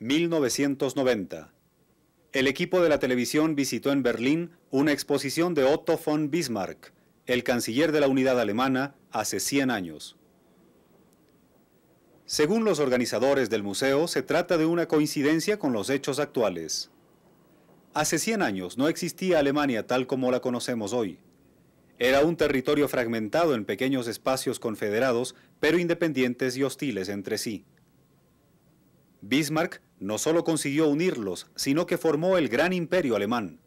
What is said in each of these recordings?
1990. El equipo de la televisión visitó en Berlín una exposición de Otto von Bismarck, el canciller de la unidad alemana, hace 100 años. Según los organizadores del museo, se trata de una coincidencia con los hechos actuales. Hace 100 años no existía Alemania tal como la conocemos hoy. Era un territorio fragmentado en pequeños espacios confederados, pero independientes y hostiles entre sí. Bismarck no solo consiguió unirlos, sino que formó el gran imperio alemán.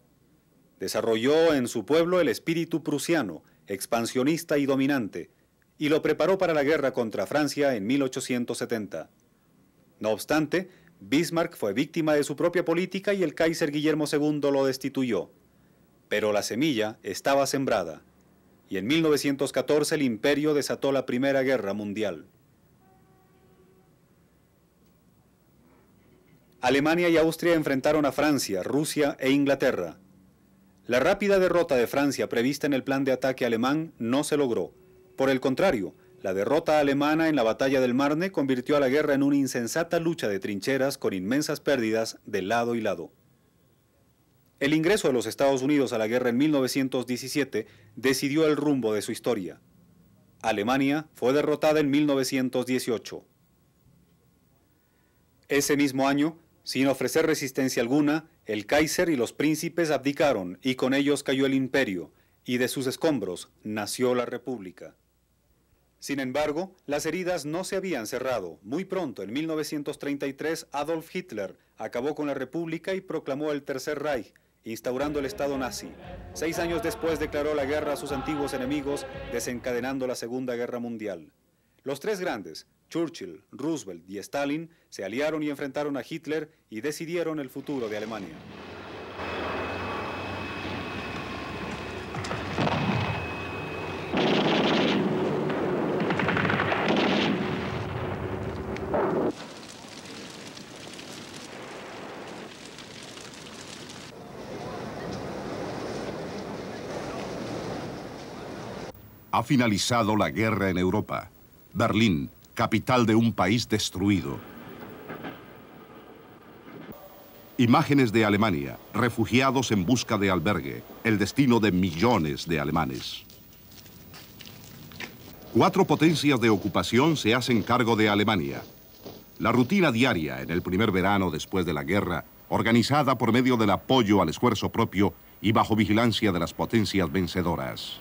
Desarrolló en su pueblo el espíritu prusiano, expansionista y dominante, y lo preparó para la guerra contra Francia en 1870. No obstante, Bismarck fue víctima de su propia política y el Kaiser Guillermo II lo destituyó. Pero la semilla estaba sembrada, y en 1914 el imperio desató la Primera Guerra Mundial. Alemania y Austria enfrentaron a Francia, Rusia e Inglaterra. La rápida derrota de Francia prevista en el plan de ataque alemán no se logró. Por el contrario, la derrota alemana en la batalla del Marne convirtió a la guerra en una insensata lucha de trincheras con inmensas pérdidas de lado y lado. El ingreso de los Estados Unidos a la guerra en 1917 decidió el rumbo de su historia. Alemania fue derrotada en 1918. Ese mismo año, sin ofrecer resistencia alguna, el Kaiser y los príncipes abdicaron y con ellos cayó el imperio, y de sus escombros nació la República. Sin embargo, las heridas no se habían cerrado. Muy pronto, en 1933, Adolf Hitler acabó con la República y proclamó el Tercer Reich, instaurando el Estado nazi. 6 años después declaró la guerra a sus antiguos enemigos, desencadenando la Segunda Guerra Mundial. Los tres grandes, Churchill, Roosevelt y Stalin, se aliaron y enfrentaron a Hitler y decidieron el futuro de Alemania. Ha finalizado la guerra en Europa. Berlín, capital de un país destruido. Imágenes de Alemania, refugiados en busca de albergue, el destino de millones de alemanes. 4 potencias de ocupación se hacen cargo de Alemania. La rutina diaria en el primer verano después de la guerra, organizada por medio del apoyo al esfuerzo propio y bajo vigilancia de las potencias vencedoras.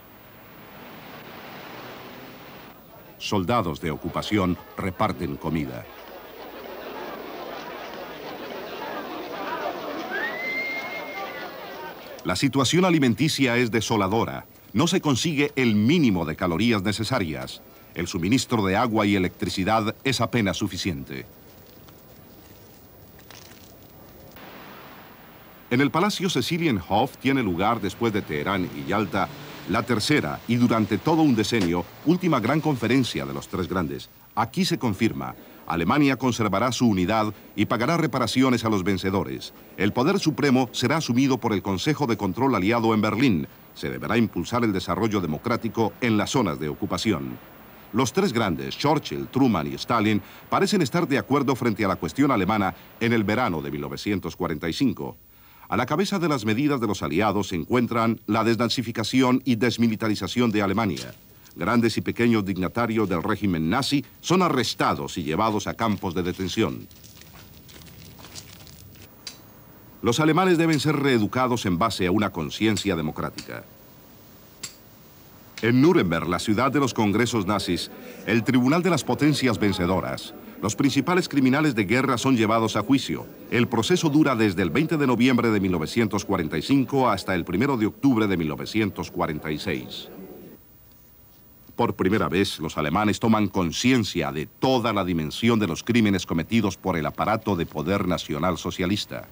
Soldados de ocupación reparten comida. La situación alimenticia es desoladora. No se consigue el mínimo de calorías necesarias. El suministro de agua y electricidad es apenas suficiente. En el Palacio Cecilienhof tiene lugar, después de Teherán y Yalta, la tercera y durante todo un decenio, última gran conferencia de los tres grandes. Aquí se confirma, Alemania conservará su unidad y pagará reparaciones a los vencedores. El poder supremo será asumido por el Consejo de Control Aliado en Berlín. Se deberá impulsar el desarrollo democrático en las zonas de ocupación. Los tres grandes, Churchill, Truman y Stalin, parecen estar de acuerdo frente a la cuestión alemana en el verano de 1945. A la cabeza de las medidas de los aliados se encuentran la desnazificación y desmilitarización de Alemania. Grandes y pequeños dignatarios del régimen nazi son arrestados y llevados a campos de detención. Los alemanes deben ser reeducados en base a una conciencia democrática. En Nuremberg, la ciudad de los congresos nazis, el tribunal de las potencias vencedoras, los principales criminales de guerra son llevados a juicio. El proceso dura desde el 20 de noviembre de 1945 hasta el 1 de octubre de 1946. Por primera vez, los alemanes toman conciencia de toda la dimensión de los crímenes cometidos por el aparato de poder nacional socialista.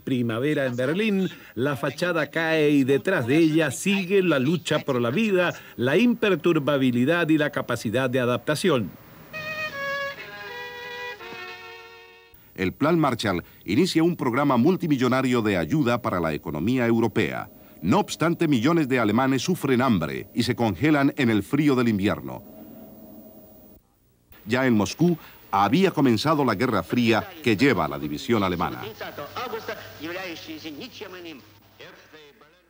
Primavera en Berlín, la fachada cae y detrás de ella sigue la lucha por la vida, la imperturbabilidad y la capacidad de adaptación. El Plan Marshall inicia un programa multimillonario de ayuda para la economía europea. No obstante, millones de alemanes sufren hambre y se congelan en el frío del invierno. ya en Moscú había comenzado la Guerra Fría que lleva a la división alemana.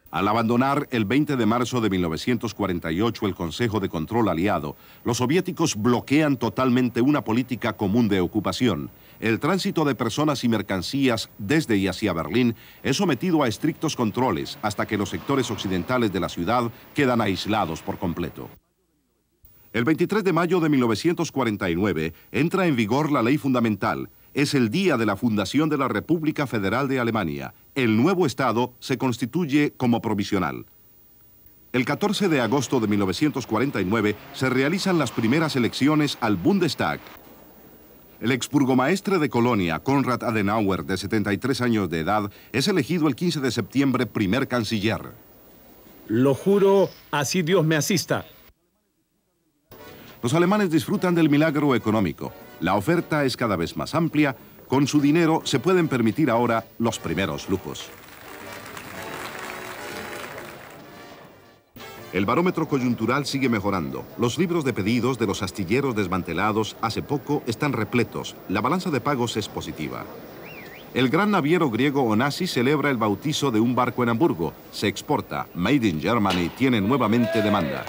Al abandonar el 20 de marzo de 1948 el Consejo de Control Aliado, los soviéticos bloquean totalmente una política común de ocupación. El tránsito de personas y mercancías desde y hacia Berlín es sometido a estrictos controles hasta que los sectores occidentales de la ciudad quedan aislados por completo. El 23 de mayo de 1949 entra en vigor la ley fundamental. Es el día de la fundación de la República Federal de Alemania. El nuevo Estado se constituye como provisional. El 14 de agosto de 1949 se realizan las primeras elecciones al Bundestag. El exburgomaestre de Colonia, Konrad Adenauer, de 73 años de edad, es elegido el 15 de septiembre primer canciller. Lo juro, así Dios me asista. Los alemanes disfrutan del milagro económico. La oferta es cada vez más amplia. Con su dinero se pueden permitir ahora los primeros lujos. El barómetro coyuntural sigue mejorando. Los libros de pedidos de los astilleros desmantelados hace poco están repletos. La balanza de pagos es positiva. El gran naviero griego Onassis celebra el bautizo de un barco en Hamburgo. Se exporta. Made in Germany tiene nuevamente demanda.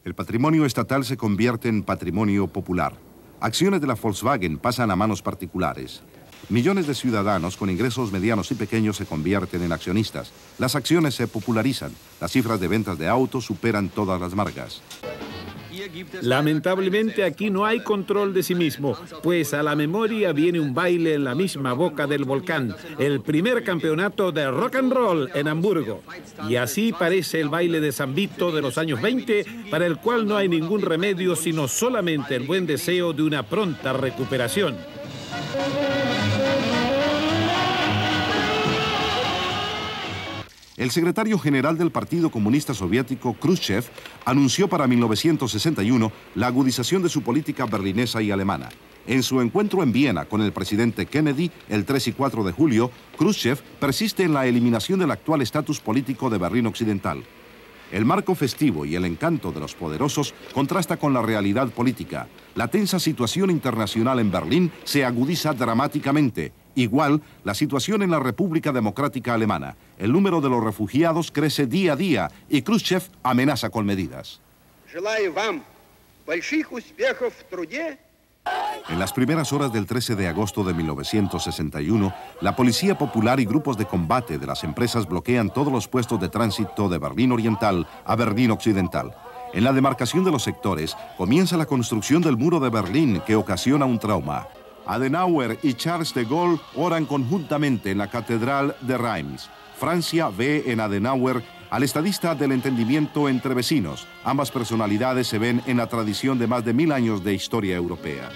El patrimonio estatal se convierte en patrimonio popular. Acciones de la Volkswagen pasan a manos particulares. Millones de ciudadanos con ingresos medianos y pequeños se convierten en accionistas. Las acciones se popularizan. Las cifras de ventas de autos superan todas las marcas. Lamentablemente aquí no hay control de sí mismo, pues a la memoria viene un baile en la misma boca del volcán, el primer campeonato de rock and roll en Hamburgo. Y así parece el baile de San Vito de los años 20, para el cual no hay ningún remedio sino solamente el buen deseo de una pronta recuperación. El secretario general del Partido Comunista Soviético, Khrushchev, anunció para 1961 la agudización de su política berlinesa y alemana. En su encuentro en Viena con el presidente Kennedy, el 3 y 4 de julio, Khrushchev persiste en la eliminación del actual estatus político de Berlín Occidental. El marco festivo y el encanto de los poderosos contrasta con la realidad política. La tensa situación internacional en Berlín se agudiza dramáticamente. Igual, la situación en la República Democrática Alemana. El número de los refugiados crece día a día y Khrushchev amenaza con medidas. En las primeras horas del 13 de agosto de 1961, la Policía Popular y grupos de combate de las empresas bloquean todos los puestos de tránsito de Berlín Oriental a Berlín Occidental. En la demarcación de los sectores, comienza la construcción del muro de Berlín que ocasiona un trauma. Adenauer y Charles de Gaulle oran conjuntamente en la Catedral de Reims. Francia ve en Adenauer al estadista del entendimiento entre vecinos. Ambas personalidades se ven en la tradición de más de 1000 años de historia europea.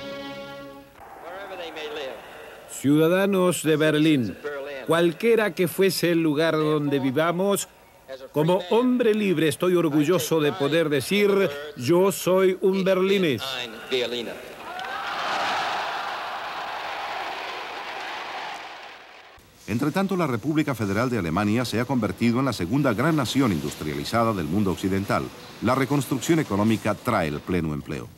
Ciudadanos de Berlín, cualquiera que fuese el lugar donde vivamos, como hombre libre estoy orgulloso de poder decir, yo soy un berlinés. Entretanto, la República Federal de Alemania se ha convertido en la segunda gran nación industrializada del mundo occidental. La reconstrucción económica trae el pleno empleo.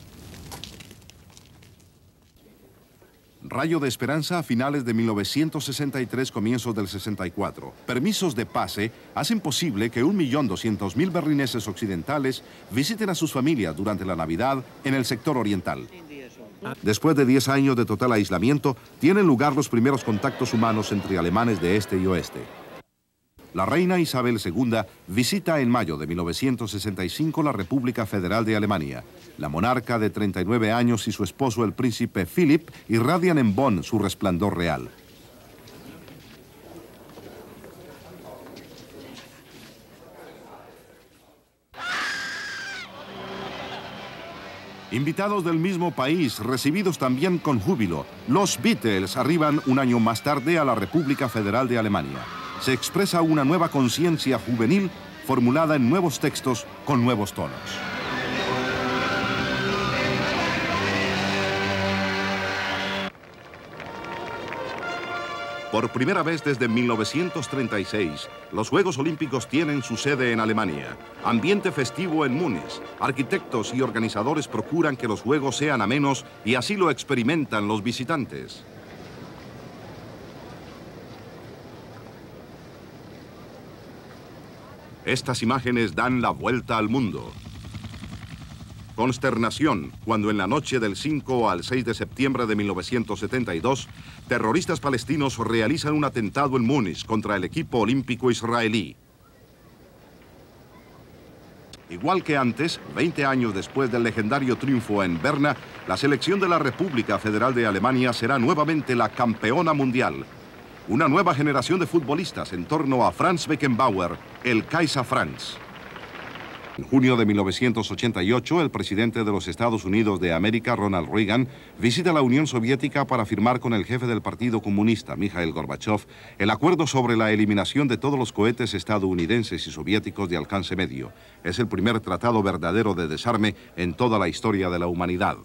Rayo de esperanza a finales de 1963, comienzos del 64. Permisos de pase hacen posible que 1.200.000 berlineses occidentales visiten a sus familias durante la Navidad en el sector oriental. Después de 10 años de total aislamiento, tienen lugar los primeros contactos humanos entre alemanes de este y oeste. La reina Isabel II visita en mayo de 1965 la República Federal de Alemania. La monarca de 39 años y su esposo el príncipe Philipp irradian en Bonn su resplandor real. Invitados del mismo país, recibidos también con júbilo, los Beatles arriban un año más tarde a la República Federal de Alemania. Se expresa una nueva conciencia juvenil formulada en nuevos textos con nuevos tonos. Por primera vez desde 1936, los Juegos Olímpicos tienen su sede en Alemania. Ambiente festivo en Múnich. Arquitectos y organizadores procuran que los Juegos sean amenos y así lo experimentan los visitantes. Estas imágenes dan la vuelta al mundo. Consternación cuando en la noche del 5 al 6 de septiembre de 1972, terroristas palestinos realizan un atentado en Múnich contra el equipo olímpico israelí. Igual que antes, 20 años después del legendario triunfo en Berna, la selección de la República Federal de Alemania será nuevamente la campeona mundial. Una nueva generación de futbolistas en torno a Franz Beckenbauer, el Kaiser Franz. En junio de 1988, el presidente de los Estados Unidos de América, Ronald Reagan, visita la Unión Soviética para firmar con el jefe del Partido Comunista, Mikhail Gorbachev, el acuerdo sobre la eliminación de todos los cohetes estadounidenses y soviéticos de alcance medio. Es el primer tratado verdadero de desarme en toda la historia de la humanidad.